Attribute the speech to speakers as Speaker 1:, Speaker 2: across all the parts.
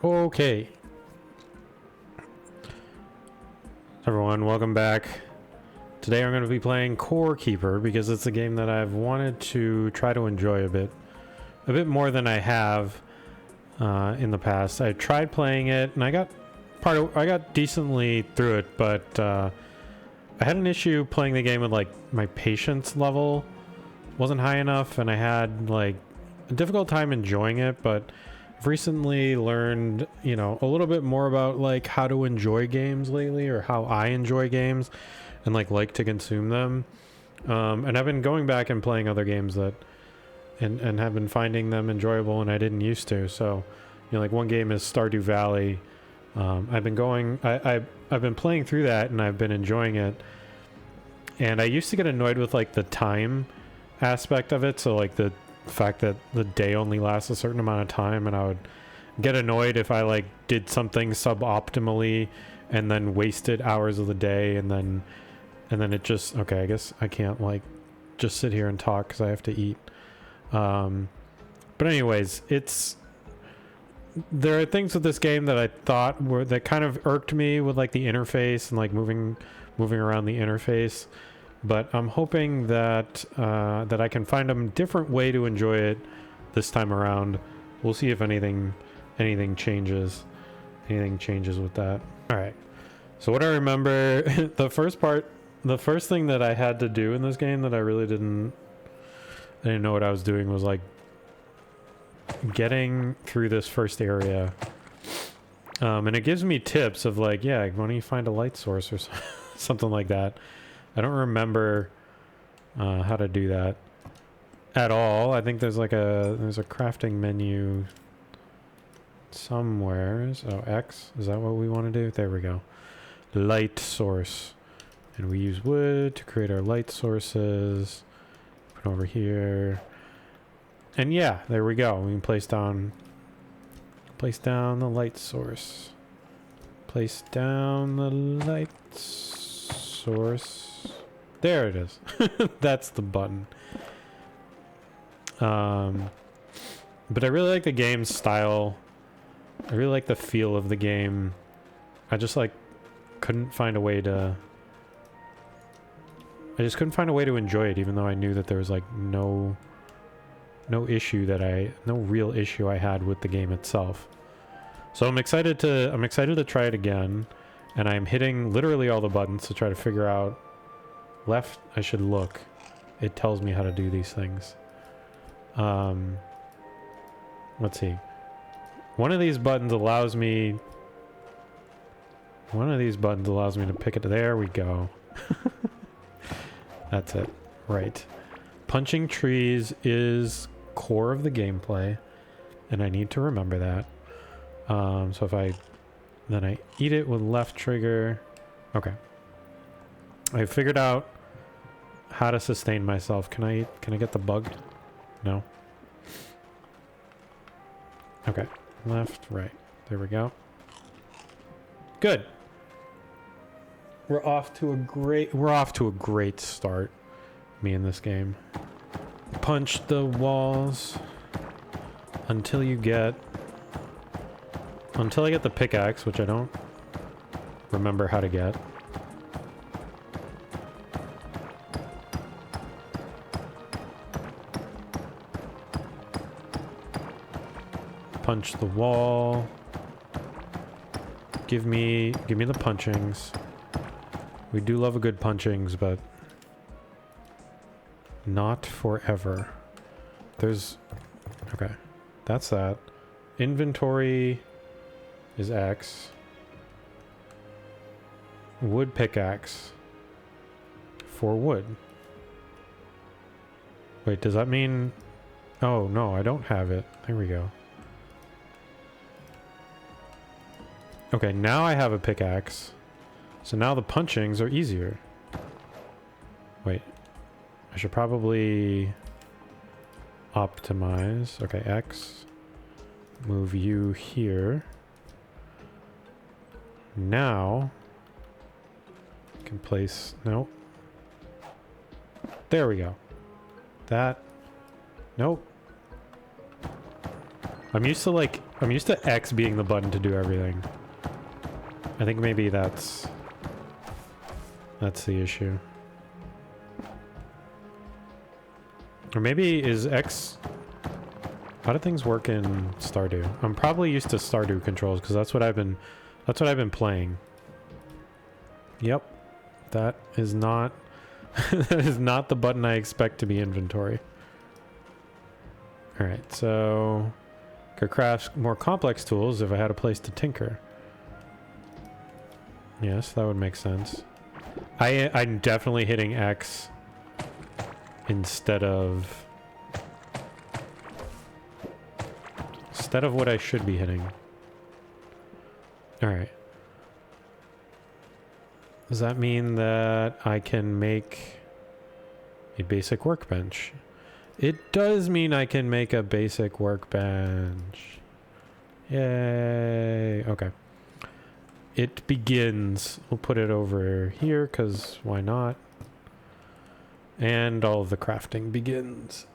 Speaker 1: Okay. Everyone, welcome back. Today I'm going to be playing Core Keeper because it's a game that I've wanted to try to enjoy a bit more than I have in the past. I tried playing it and I got decently through it, but I had an issue playing the game with like my patience level wasn't high enough, and I had like a difficult time enjoying it. But I've recently learned, you know, a little bit more about like how to enjoy games lately, or how I enjoy games and like to consume them. And I've been going back and playing other games that and have been finding them enjoyable, and I didn't used to. So, you know, like one game is Stardew Valley. I've been playing through that and I've been enjoying it. And I used to get annoyed with like the time aspect of it. So like the fact that the day only lasts a certain amount of time, and I would get annoyed if I like did something suboptimally and then wasted hours of the day, and then it just, okay, I guess I can't like just sit here and talk because I have to eat. But anyways, there are things with this game that I thought that kind of irked me with like the interface and like moving around the interface. But I'm hoping that that I can find a different way to enjoy it this time around. We'll see if anything changes. Anything changes with that. All right. So what I remember, the first thing that I had to do in this game that I didn't know what I was doing was like getting through this first area. And it gives me tips of like, yeah, why don't you find a light source or something like that. I don't remember how to do that at all. I think there's like there's a crafting menu somewhere. So X, is that what we want to do? There we go. Light source. And we use wood to create our light sources. Put over here. And yeah, there we go. We can place down the light source. Place down the light source. There it is. That's the button. But I really like the game's style. I really like the feel of the game. I just like couldn't find a way to enjoy it, even though I knew that there was like no real issue I had with the game itself. So I'm excited to try it again, and I'm hitting literally all the buttons to try to figure out. Left, I should look. It tells me how to do these things. Let's see. One of these buttons allows me to pick it. There we go. That's it. Right. Punching trees is core of the gameplay, and I need to remember that. So if I eat it with left trigger. Okay. I figured out how to sustain myself. Can I get the bug? No. Okay. Left, right. There we go. Good. We're off to a great start. Me in this game. Punch the walls until I get the pickaxe, which I don't remember how to get. Punch the wall. Give me the punchings. We do love a good punchings, but not forever. Okay, that's that. Inventory is X. Wood pickaxe for wood. Wait, does that mean? Oh no, I don't have it. There we go. Okay, now I have a pickaxe. So now the punchings are easier. Wait. I should probably optimize. Okay, X. Move you here. Now I can place, nope. There we go. That, nope. I'm used to like I'm used to X being the button to do everything. I think maybe that's the issue. Or maybe is X... How do things work in Stardew? I'm probably used to Stardew controls because that's what I've been playing. Yep. That is not that is not the button I expect to be inventory. Alright, so could craft more complex tools if I had a place to tinker. Yes, that would make sense. I'm definitely hitting X instead of what I should be hitting. Alright. Does that mean that I can make a basic workbench? It does mean I can make a basic workbench. Yay. Okay. It begins. We'll put it over here because why not? And all of the crafting begins.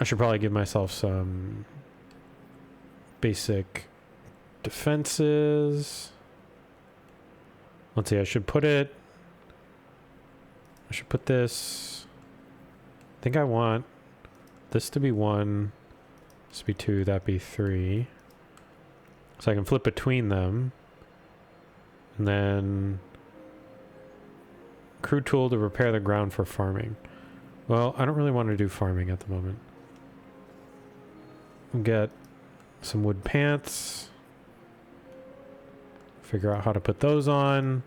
Speaker 1: I should probably give myself some basic defenses. Let's see, I should put this. I think I want this to be 1, this to be 2, that be 3. So I can flip between them. And then crude tool to repair the ground for farming. Well, I don't really want to do farming at the moment. We'll get some wood pants. Figure out how to put those on.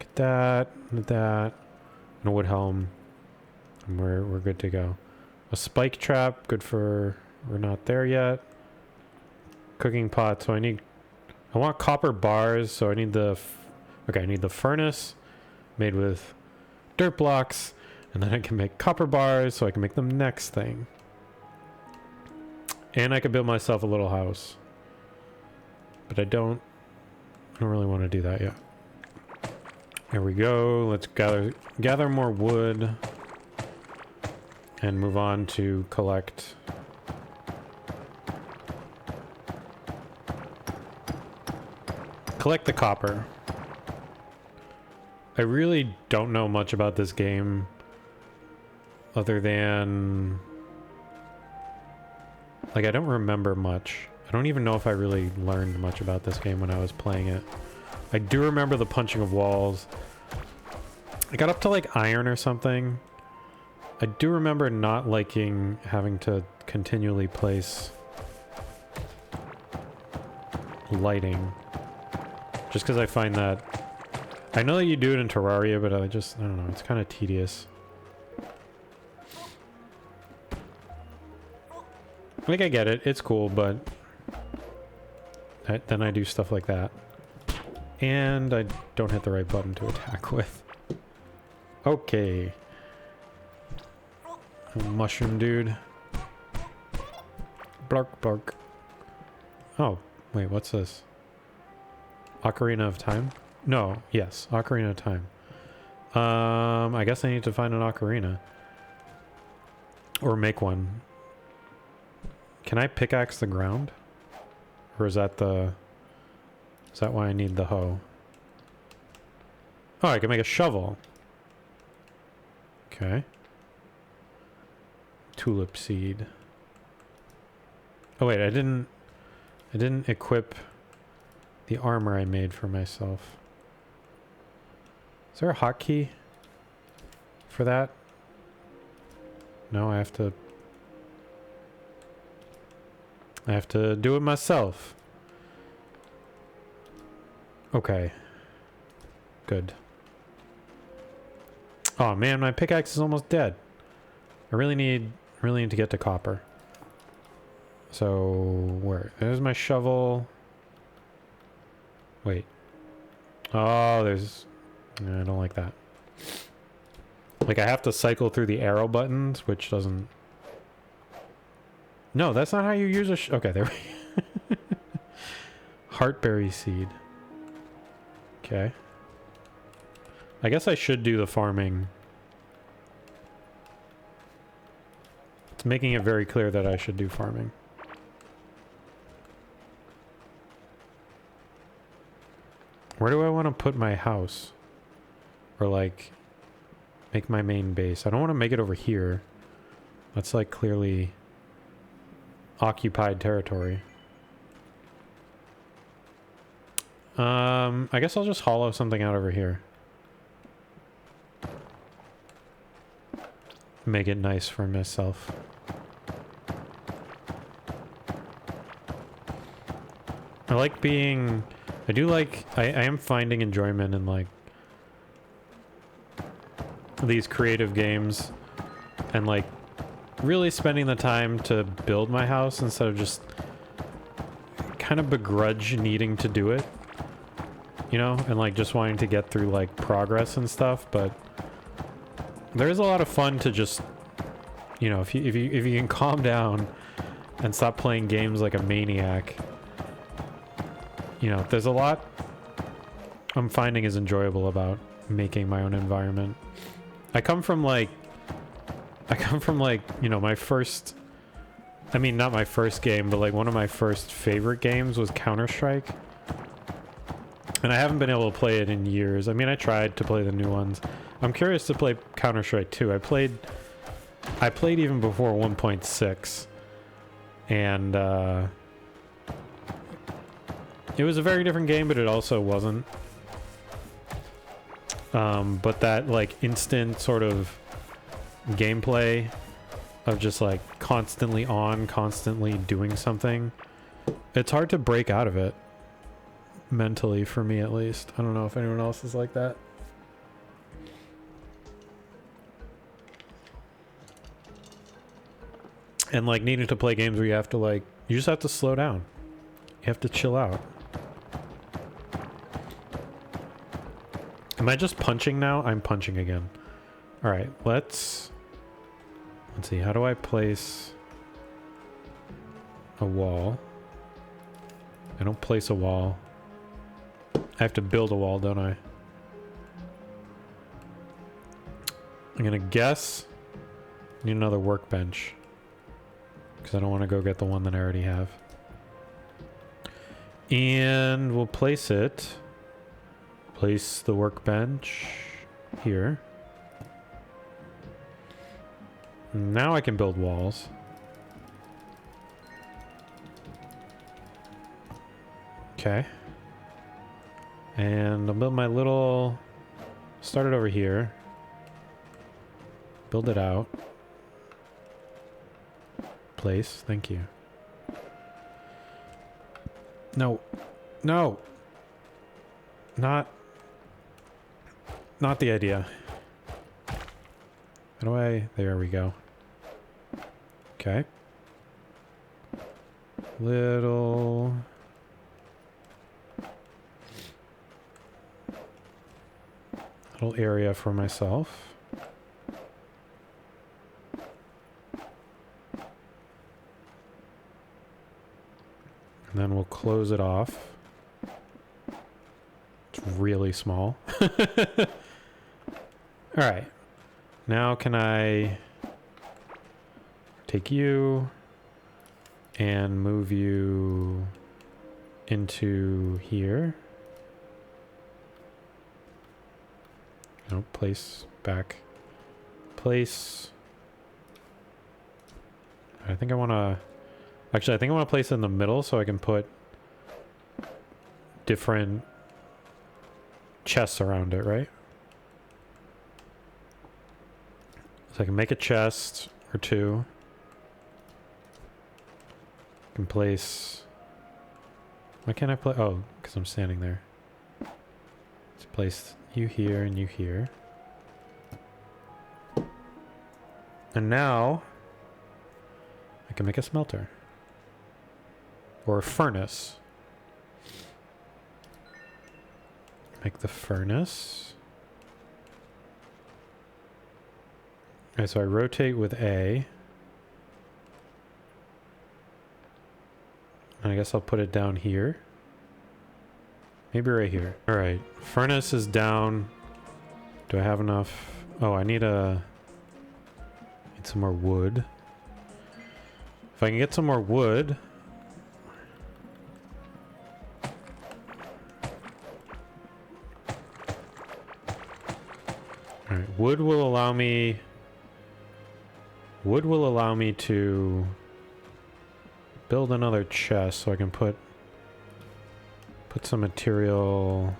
Speaker 1: Get that, and that, and a wood helm. And we're good to go. A spike trap, good for... We're not there yet. Cooking pot, so I want copper bars, so I need the... Okay, I need the furnace made with dirt blocks, and then I can make copper bars, so I can make the next thing. And I could build myself a little house. But I don't really want to do that yet. Here we go. Let's gather more wood and move on to collect the copper. I really don't know much about this game other than... Like, I don't remember much. I don't even know if I really learned much about this game when I was playing it. I do remember the punching of walls. I got up to, like, iron or something. I do remember not liking having to continually place lighting. Just because I find that... I know that you do it in Terraria, but I don't know, it's kind of tedious. Like, I get it, it's cool, but then I do stuff like that. And I don't hit the right button to attack with. Okay. Mushroom dude. Bark, bark. Oh, wait, what's this? Ocarina of Time? No, yes, Ocarina of Time. I guess I need to find an ocarina. Or make one. Can I pickaxe the ground? Or is that why I need the hoe? Oh, I can make a shovel. Okay. Tulip seed. Oh wait, I didn't equip the armor I made for myself. Is there a hotkey for that? No, I have to do it myself. Okay. Good. Oh man, my pickaxe is almost dead. I really need to get to copper. So there's my shovel. Wait. Oh, I don't like that. Like, I have to cycle through the arrow buttons, which doesn't... No, that's not how you use a... Okay, there we go. Heartberry seed. Okay. I guess I should do the farming making it very clear that I should do farming. Where do I want to put my house? Or like make my main base? I don't want to make it over here. That's like clearly occupied territory. I guess I'll just hollow something out over here. Make it nice for myself. I like being... I do like... I am finding enjoyment in, like, these creative games. And, like, really spending the time to build my house instead of just kind of begrudge needing to do it. You know? And, like, just wanting to get through, like, progress and stuff, but... There is a lot of fun to just, you know, if you can calm down and stop playing games like a maniac, you know, there's a lot I'm finding is enjoyable about making my own environment. I come from like, you know, my first, I mean, not my first game, but like one of my first favorite games was Counter-Strike. And I haven't been able to play it in years. I mean, I tried to play the new ones. I'm curious to play Counter-Strike 2. I played even before 1.6. And it was a very different game, but it also wasn't. But that like instant sort of gameplay of just like constantly on, constantly doing something, it's hard to break out of it. Mentally, for me at least. I don't know if anyone else is like that. And like needing to play games where you have to like, you just have to slow down. You have to chill out. Am I just punching now? I'm punching again. All right, let's see. How do I place a wall? I don't place a wall. I have to build a wall, don't I? I'm gonna guess I need another workbench because I don't want to go get the one that I already have. And we'll place it. Place the workbench here. Now I can build walls. Okay. And I'll build my little... Start it over here. Build it out. Place. Thank you. No. No! Not the idea. How do I... There we go. Okay. Little area for myself. And then we'll close it off. It's really small. Alright. Now can I take you and move you into here? No, place back. Place. I think I want to... Actually, I think I want to place it in the middle so I can put different chests around it, right? So I can make a chest or two. I can place... Why can't I play? Oh, because I'm standing there. Let's place you here and you here. And now I can make a smelter. Or a furnace. Make the furnace. Okay, so I rotate with A. And I guess I'll put it down here. Maybe right here. Alright, furnace is down. Do I have enough? Oh, I need some more wood. If I can get some more wood. Alright, wood will allow me to build another chest so I can put some material.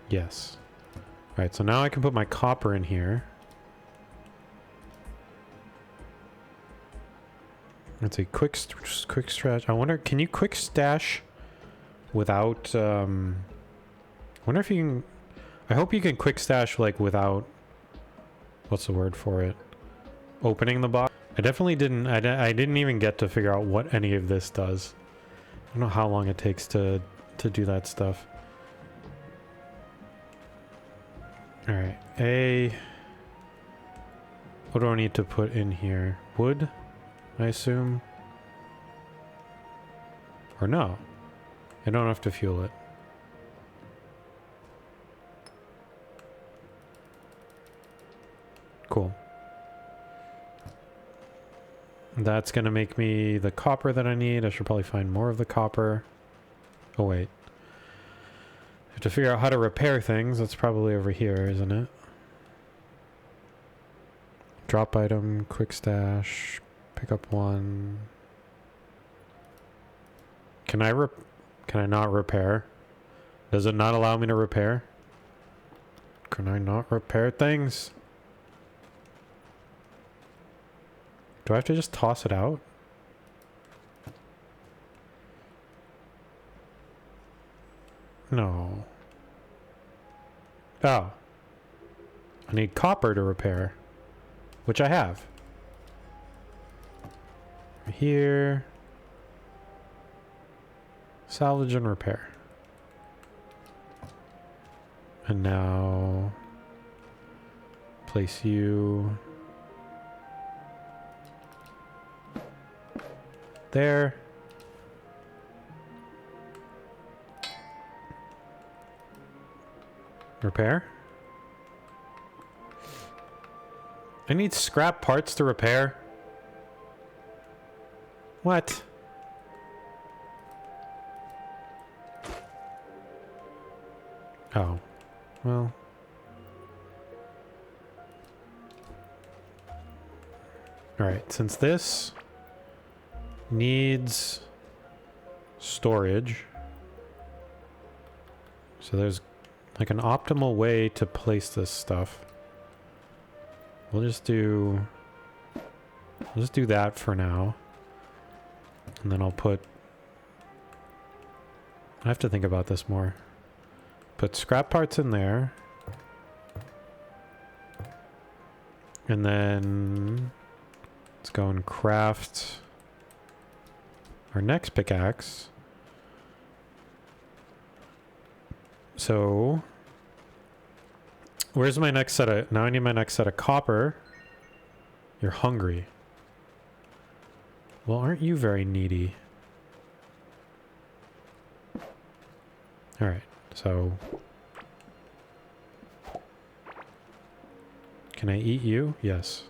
Speaker 1: Yes. Alright, so now I can put my copper in here. Let's see, quick stash. I wonder, can you quick stash without, wonder if you can, I hope you can quick stash like without, what's the word for it? Opening the box. I definitely didn't, I didn't even get to figure out what any of this does. I don't know how long it takes to do that stuff. Alright, what do I need to put in here? Wood, I assume? Or no, I don't have to fuel it. Cool. That's gonna make me the copper that I need. I should probably find more of the copper. Oh wait. I have to figure out how to repair things. That's probably over here, isn't it? Drop item, quick stash, pick up one. Can I not repair? Does it not allow me to repair? Can I not repair things? Do I have to just toss it out? No. Oh. I need copper to repair. Which I have. Here. Salvage and repair. And now... place you... there. Repair? I need scrap parts to repair. What? Oh. Well. Alright, since this needs storage, so there's like an optimal way to place this stuff. We'll just do that for now. And then I'll put, I have to think about this more. Put scrap parts in there. And then let's go and craft our next pickaxe. So where's my next set of... now I need my next set of copper. You're hungry. Well, aren't you very needy? Alright, so... can I eat you? Yes.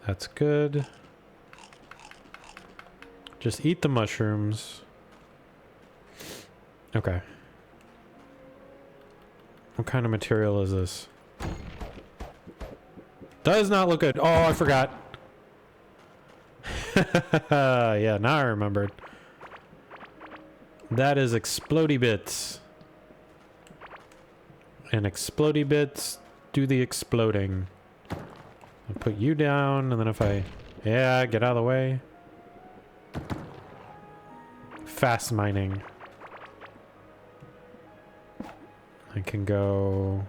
Speaker 1: That's good. Just eat the mushrooms. Okay. What kind of material is this? Does not look good. Oh, I forgot. Yeah, now I remembered. That is explodey bits. And explodey bits do the exploding. I'll put you down, and then if I... yeah, get out of the way. Fast mining. I can go...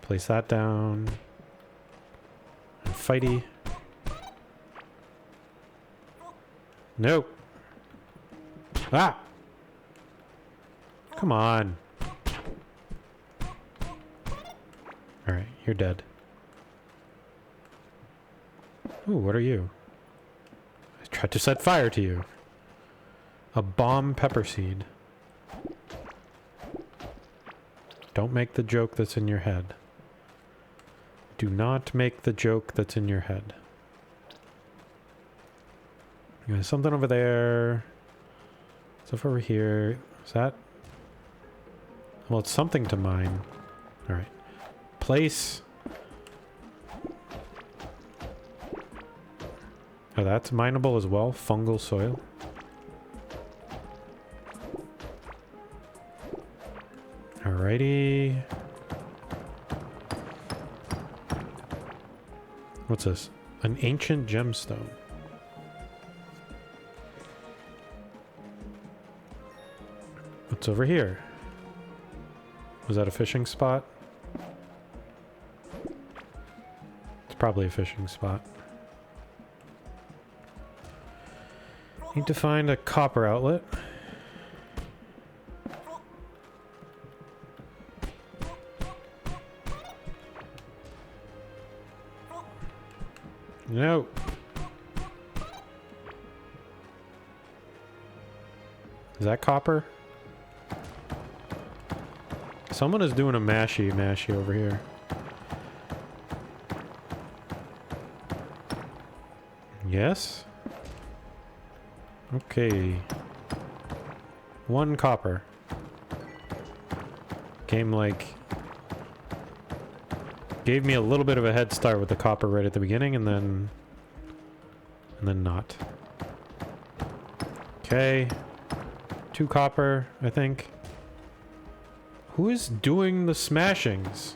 Speaker 1: place that down. And fighty. Nope. Ah! Come on. Alright, you're dead. Ooh, what are you? I tried to set fire to you. A bomb pepper seed. Don't make the joke that's in your head. Do not make the joke that's in your head. There's something over there. Stuff over here. Is that? Well, it's something to mine. Alright. Place. Oh, that's mineable as well. Fungal soil. Alrighty. What's this? An ancient gemstone. What's over here? Was that a fishing spot? It's probably a fishing spot. Need to find a copper outlet. No. Is that copper? Someone is doing a mashy over here. Yes? Okay. 1 copper. Game like gave me a little bit of a head start with the copper right at the beginning and then not. Okay. 2 copper, I think. Who is doing the smashings?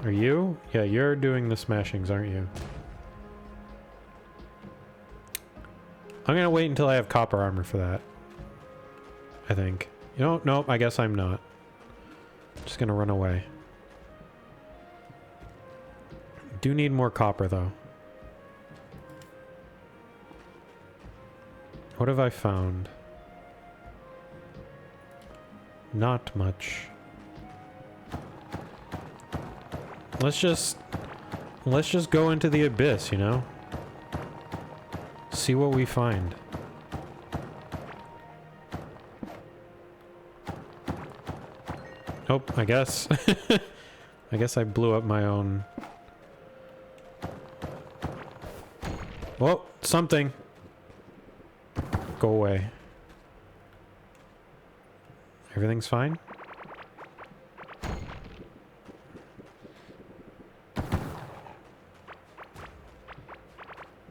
Speaker 1: Are you? Yeah, you're doing the smashings, aren't you? I'm gonna wait until I have copper armor for that. I think. You know, nope, I guess I'm not. Just gonna run away. Do need more copper though. What have I found? Not much. Let's just go into the abyss, you know? See what we find. Nope, I guess. I guess I blew up my own. Whoa, something. Go away. Everything's fine?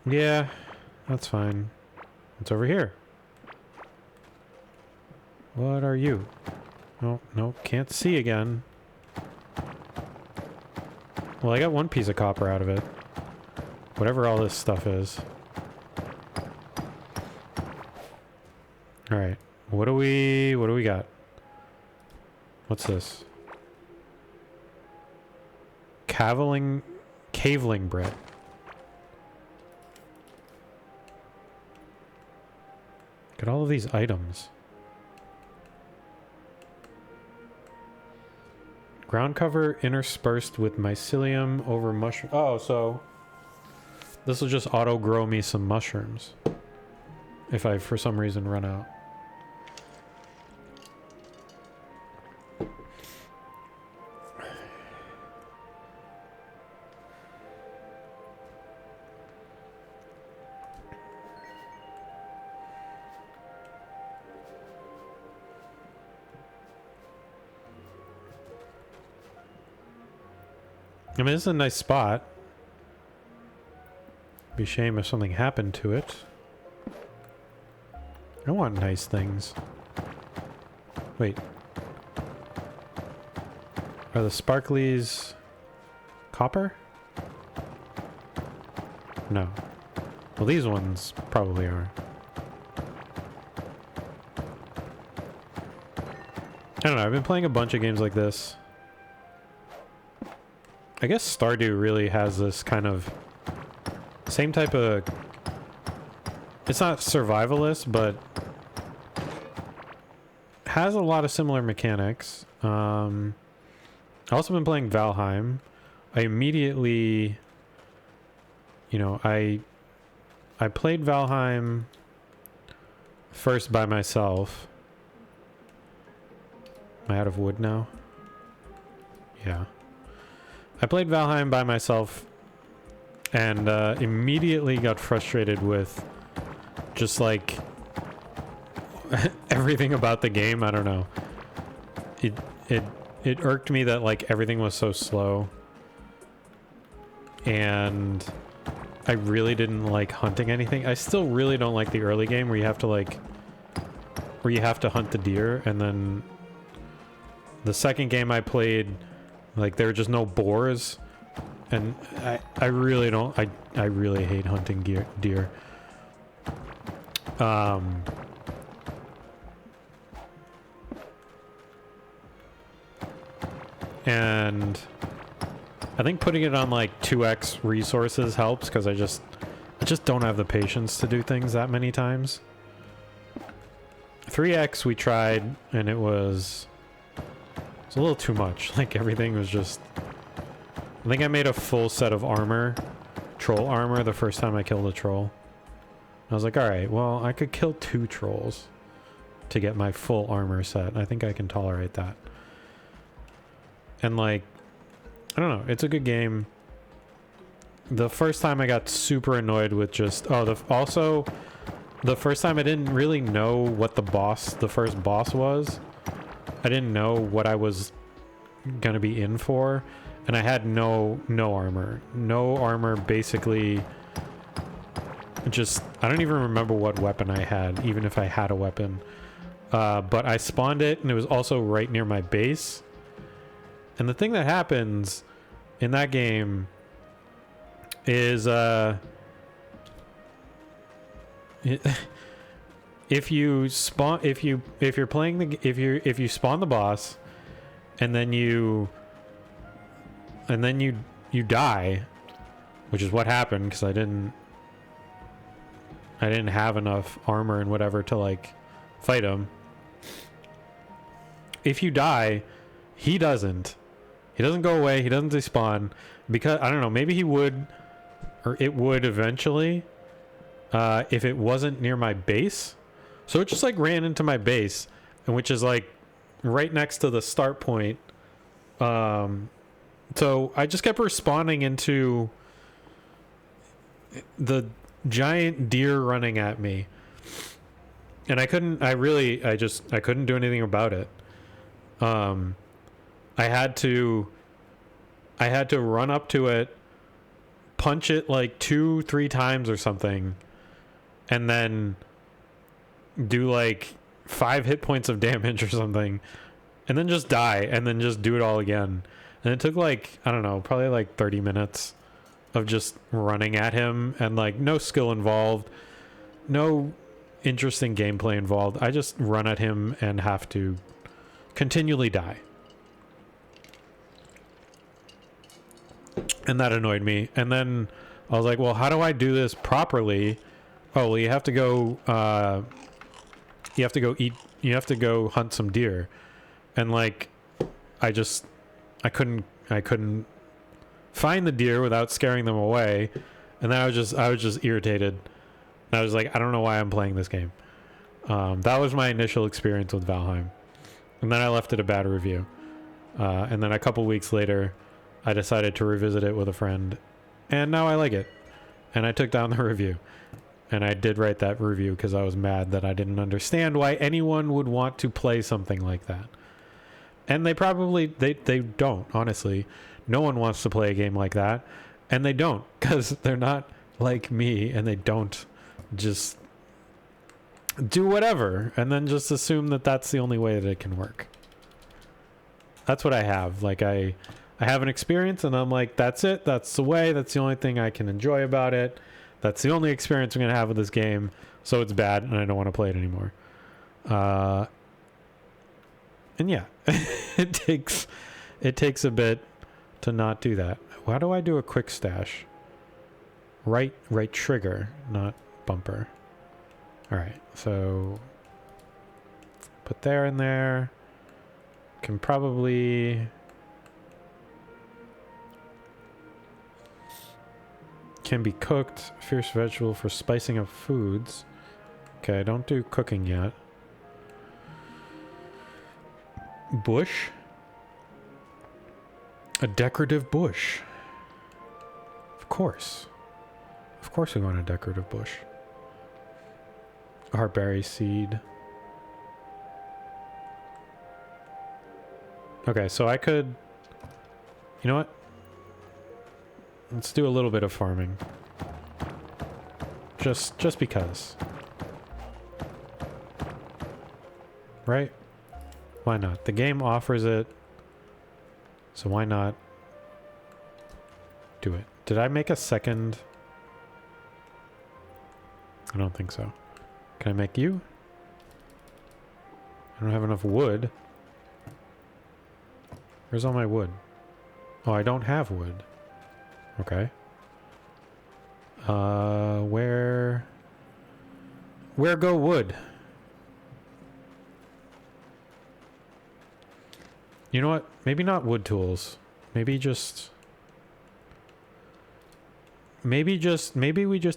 Speaker 1: Yeah, that's fine. It's over here. What are you? Oh, no, can't see again. Well, I got 1 piece of copper out of it. Whatever all this stuff is. Alright. What do we got? What's this? Caveling bread. Got all of these items. Ground cover interspersed with mycelium over mushroom. Oh, so this will just auto grow me some mushrooms if I for some reason run out. I mean, this is a nice spot. Be a shame if something happened to it. I want nice things. Wait. Are the sparklies copper? No. Well, these ones probably are. I don't know, I've been playing a bunch of games like this. I guess Stardew really has this kind of same type of... It's not survivalist, but has a lot of similar mechanics. I've also been playing Valheim. I immediately... You know, I played Valheim first by myself. Am I out of wood now? Yeah. I played Valheim by myself and immediately got frustrated with just like everything about the game. I don't know. It irked me that like everything was so slow. And I really didn't like hunting anything. I still really don't like the early game where you have to hunt the deer, and then the second game I played, like there were just no boars, and I really don't I really hate hunting deer. And I think putting it on like 2x resources helps, because I just don't have the patience to do things that many times. 3x we tried, and it was a little too much. Like everything was just... I think I made a full set of armor, troll armor, the first time I killed a troll. I was like, alright, well, I could kill 2 trolls to get my full armor set. I think I can tolerate that. And like, I don't know, it's a good game. The first time I got super annoyed with just... also, the first time I didn't really know what the first boss was. I didn't know what I was gonna be in for, and I had no armor. No armor, basically. Just, I don't even remember what weapon I had, even if I had a weapon. But I spawned it, and it was also right near my base. And the thing that happens in that game is if you spawn if you spawn the boss and then you die, which is what happened because I didn't have enough armor and whatever to like fight him. If you die, he doesn't go away, he doesn't despawn, because I don't know, maybe he would, or it would eventually, if it wasn't near my base. So it just like ran into my base, and which is like right next to the start point. So I just kept respawning into the giant deer running at me, and I couldn't do anything about it. I had to run up to it, punch it like 2-3 times or something, and then do like 5 hit points of damage or something, and then just die, and then just do it all again. And it took like, I don't know, probably like 30 minutes of just running at him, and like no skill involved, no interesting gameplay involved. I just run at him and have to continually die. And that annoyed me. And then I was like, well, how do I do this properly? Oh, well, you have to go hunt some deer. And like, I couldn't find the deer without scaring them away. And then I was just irritated. And I was like, I don't know why I'm playing this game. That was my initial experience with Valheim. And then I left it a bad review. And then a couple weeks later, I decided to revisit it with a friend, and now I like it. And I took down the review, and I did write that review because I was mad that I didn't understand why anyone would want to play something like that. And they probably they don't, honestly. No one wants to play a game like that, and they don't, because they're not like me, and they don't just do whatever and then just assume that that's the only way that it can work. That's what I have. Like I have an experience, and I'm like, that's it. That's the way. That's the only thing I can enjoy about it. That's the only experience I'm going to have with this game. So it's bad, and I don't want to play it anymore. And yeah, it takes a bit to not do that. How do I do a quick stash? Right trigger, not bumper. All right, so put there and there. Can probably... Can be cooked. Fierce vegetable for spicing up foods. Okay, don't do cooking yet. Bush? A decorative bush. Of course. Of course we want a decorative bush. Heartberry seed. Okay, so I could... You know what? Let's do a little bit of farming. Just because. Right? Why not? The game offers it. So why not do it? Did I make a second? I don't think so. Can I make you? I don't have enough wood. Where's all my wood? Oh, I don't have wood. Okay. Where go wood? You know what? Maybe not wood tools. Maybe we just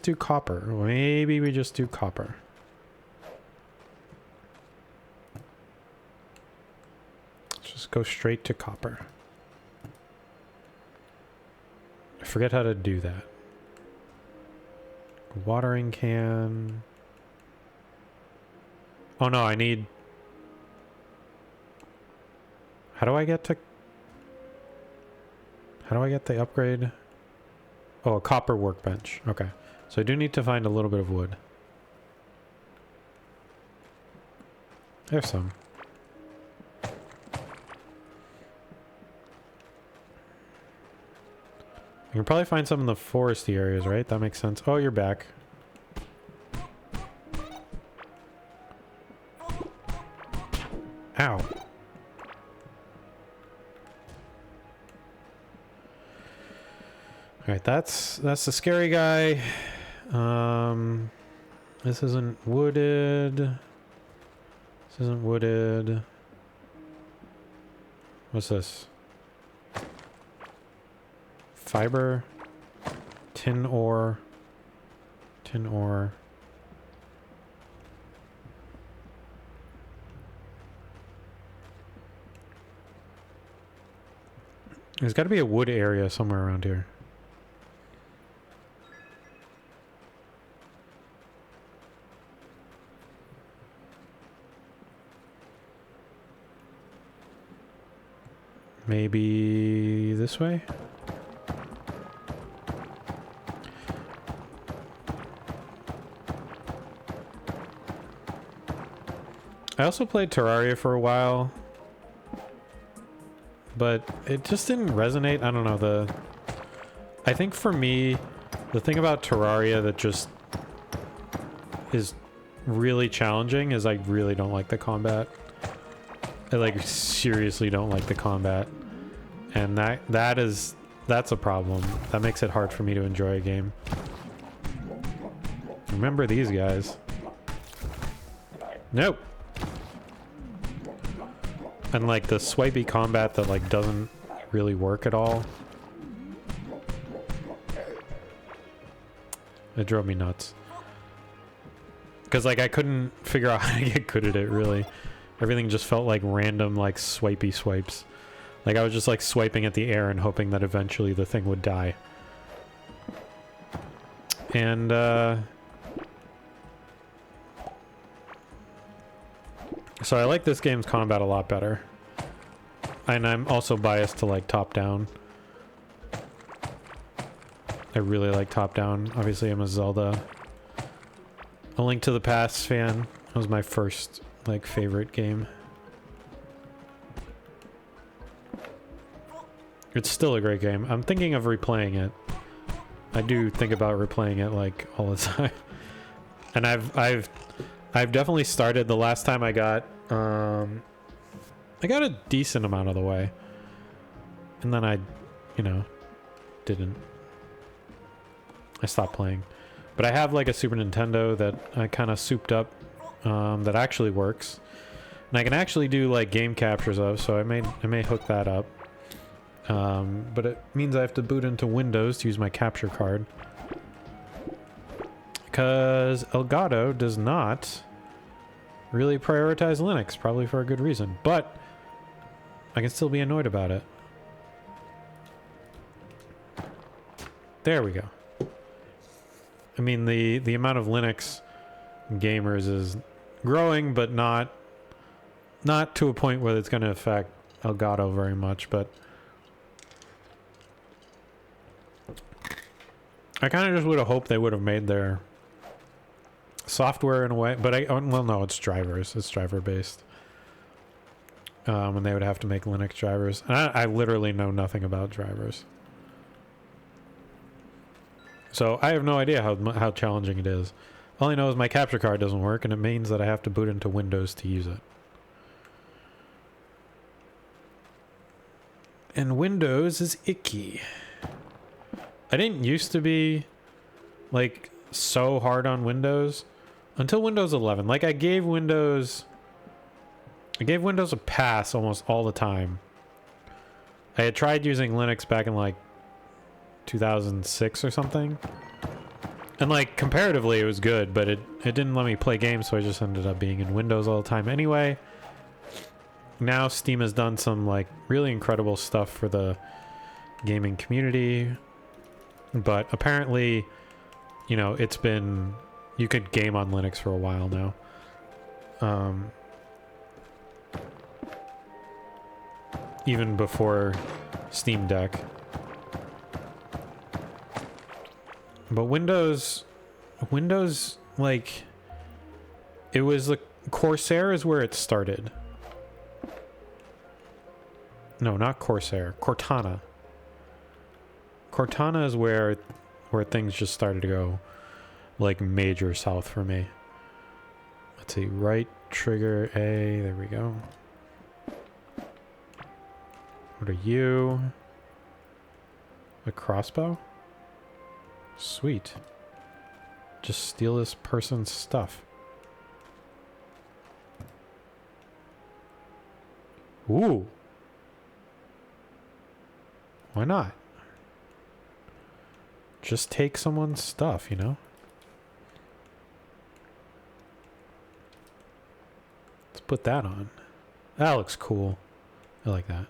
Speaker 1: do copper. Maybe we just do copper. Let's just go straight to copper. I forget how to do that. Watering can. Oh no, I need... How do I get the upgrade? Oh, a copper workbench. Okay. So I do need to find a little bit of wood. There's some. You can probably find some in the foresty areas, right? That makes sense. Oh, you're back. Ow. Alright, that's the scary guy. This isn't wooded. This isn't wooded. What's this? Fiber. Tin ore. Tin ore. There's got to be a wood area somewhere around here. Maybe this way? I also played Terraria for a while, but it just didn't resonate. I don't know, I think for me, the thing about Terraria that just is really challenging is I really don't like the combat. I like seriously don't like the combat. And that's a problem. That makes it hard for me to enjoy a game. Remember these guys. Nope. And like the swipey combat that like doesn't really work at all. It drove me nuts. Because like I couldn't figure out how to get good at it really. Everything just felt like random like swipey swipes. Like I was just like swiping at the air and hoping that eventually the thing would die. And so I like this game's combat a lot better. And I'm also biased to like top down. I really like top down. Obviously I'm a Zelda. A Link to the Past fan. That was my first like favorite game. It's still a great game. I'm thinking of replaying it. I do think about replaying it like all the time. And I've definitely started. The last time I got a decent amount of the way. And then I, you know, didn't. I stopped playing. But I have like a Super Nintendo that I kind of souped up that actually works. And I can actually do like game captures of, so I may hook that up. But it means I have to boot into Windows to use my capture card. Because Elgato does not really prioritize Linux, probably for a good reason. But I can still be annoyed about it. There we go. I mean, the amount of Linux gamers is growing, but not to a point where it's going to affect Elgato very much, but I kind of just would have hoped they would have made their software in a way, but well, no, it's drivers. It's driver based. And they would have to make Linux drivers. And I literally know nothing about drivers. So I have no idea how challenging it is. All I know is my capture card doesn't work, and it means that I have to boot into Windows to use it. And Windows is icky. I didn't used to be like so hard on Windows until Windows 11. Like I gave Windows a pass almost all the time. I had tried using Linux back in like 2006 or something. And like comparatively it was good, but it didn't let me play games, so I just ended up being in Windows all the time anyway. Now Steam has done some like really incredible stuff for the gaming community, but apparently, you know, it's been, you could game on Linux for a while now. Even before Steam Deck. But Windows, like, it was the Corsair is where it started. No, not Corsair. Cortana. Cortana is where things just started to go, like, major south for me. Let's see. Right trigger A. There we go. What are you? A crossbow? Sweet. Just steal this person's stuff. Ooh. Why not? Just take someone's stuff, you know? Let's put that on. That looks cool. I like that.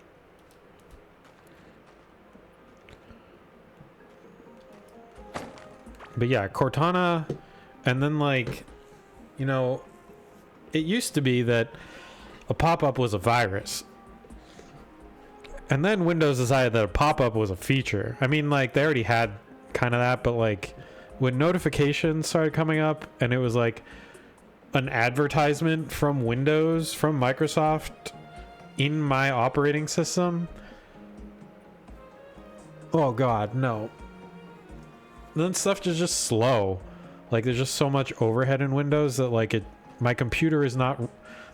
Speaker 1: But yeah, Cortana, and then like, you know, it used to be that a pop-up was a virus. And then Windows decided that a pop-up was a feature. I mean, like, they already had kind of that, but like, when notifications started coming up, and it was like an advertisement from Windows, from Microsoft, in my operating system. Oh god, no. Then stuff is just slow. Like, there's just so much overhead in Windows that like my computer is not,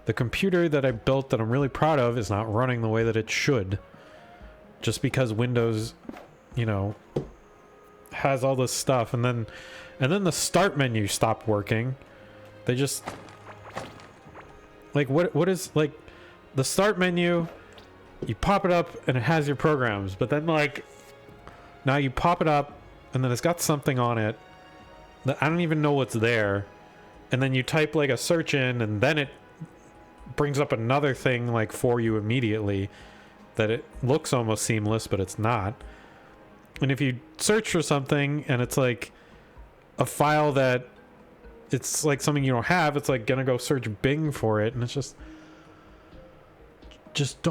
Speaker 1: the computer that I built that I'm really proud of is not running the way that it should. Just because Windows, you know, has all this stuff, and then the start menu stopped working. They just, like, what is, like, the start menu, you pop it up and it has your programs, but then like now you pop it up and then it's got something on it that I don't even know what's there, and then you type like a search in and then it brings up another thing like for you immediately that it looks almost seamless, but it's not. And if you search for something and it's like a file that it's like something you don't have, it's like gonna go search Bing for it, and it's just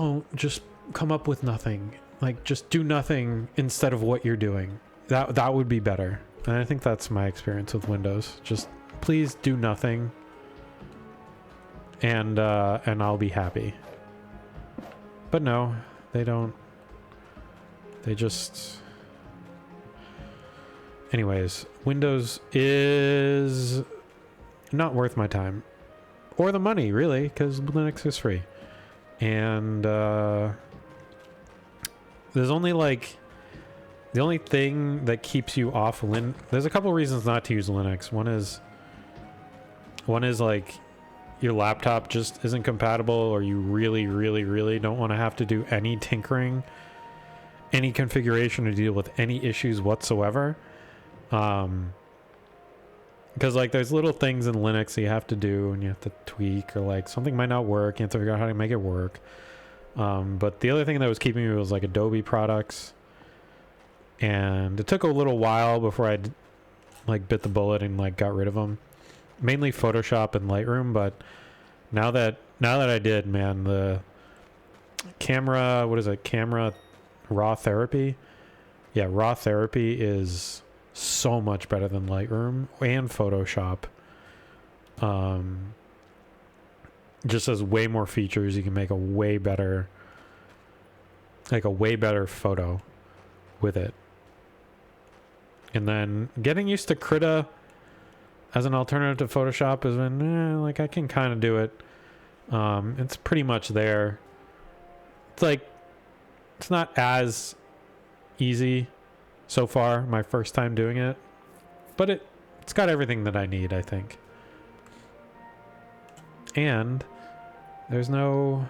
Speaker 1: come up with nothing. Like, just do nothing instead of what you're doing. That would be better. And I think that's my experience with Windows. Just please do nothing, and I'll be happy. But no, they don't. They just... Anyways, Windows is not worth my time. Or the money, really, because Linux is free. And there's only like... The only thing that keeps you off there's a couple reasons not to use Linux. One is like your laptop just isn't compatible, or you really don't want to have to do any tinkering, any configuration, or deal with any issues whatsoever. Because like there's little things in Linux that you have to do and you have to tweak, or like something might not work, you have to figure out how to make it work. But the other thing that was keeping me was like Adobe products, and it took a little while before I like bit the bullet and like got rid of them. Mainly Photoshop and Lightroom, but now that I did, man, the camera, what is it? Camera raw therapy. Yeah, raw therapy is so much better than Lightroom and Photoshop. Just has way more features. You can make a way better photo with it. And then getting used to Krita as an alternative to Photoshop has been like I can kind of do it. It's pretty much there. It's like it's not as easy so far, my first time doing it, but it's got everything that I need, I think. And there's no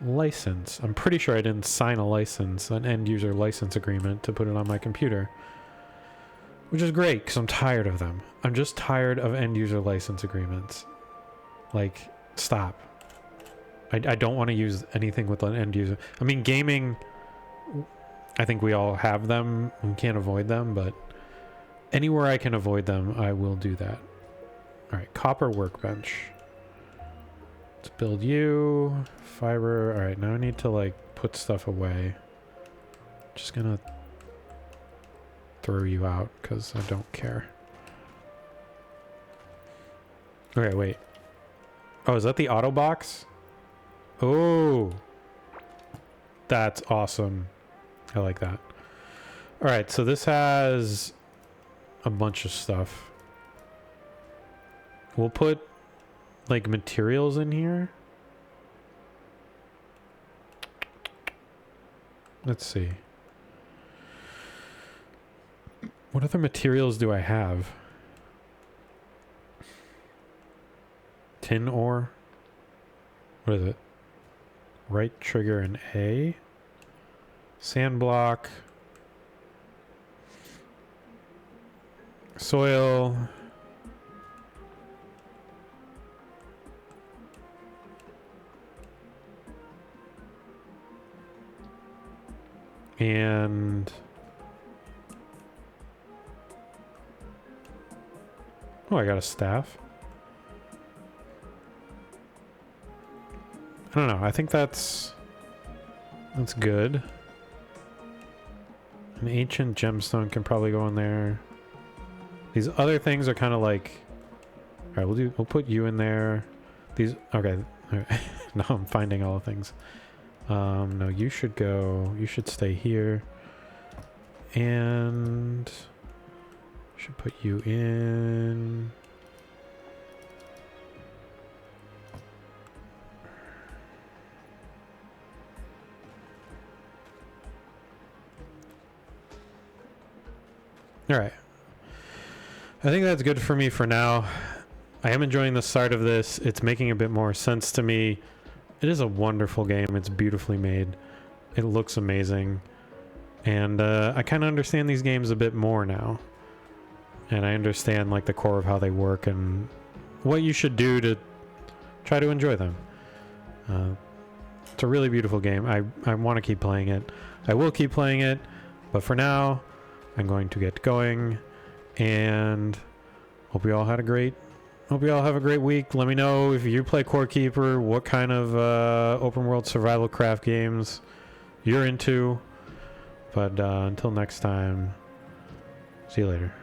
Speaker 1: license. I'm pretty sure I didn't sign a license, an end user license agreement to put it on my computer, which is great because I'm tired of them. I'm just tired of end user license agreements. Like, stop. I don't want to use anything with an end user. I mean, gaming, I think we all have them. We can't avoid them, but anywhere I can avoid them, I will do that. All right, copper workbench. Let's build you. Fiber. All right, now I need to like put stuff away. Just gonna throw you out because I don't care. Okay, wait. Oh, is that the auto box? Oh, that's awesome. I like that. All right, so this has a bunch of stuff. We'll put like materials in here. Let's see. What other materials do I have? Tin ore. What is it? Right trigger and A. Sand block. Soil. And oh, I got a staff. I don't know. I think that's good. An ancient gemstone can probably go in there. These other things are kind of like, all right, we'll put you in there. These, okay. Now I'm finding all the things. No, you should go. You should stay here. And should put you in. All right. I think that's good for me for now. I am enjoying the start of this. It's making a bit more sense to me. It is a wonderful game. It's beautifully made. It looks amazing. And I kind of understand these games a bit more now. And I understand like the core of how they work and what you should do to try to enjoy them. It's a really beautiful game. I want to keep playing it. I will keep playing it. But for now, I'm going to get going. And hope you all have a great week. Let me know if you play Core Keeper, what kind of open world survival craft games you're into. But until next time, see you later.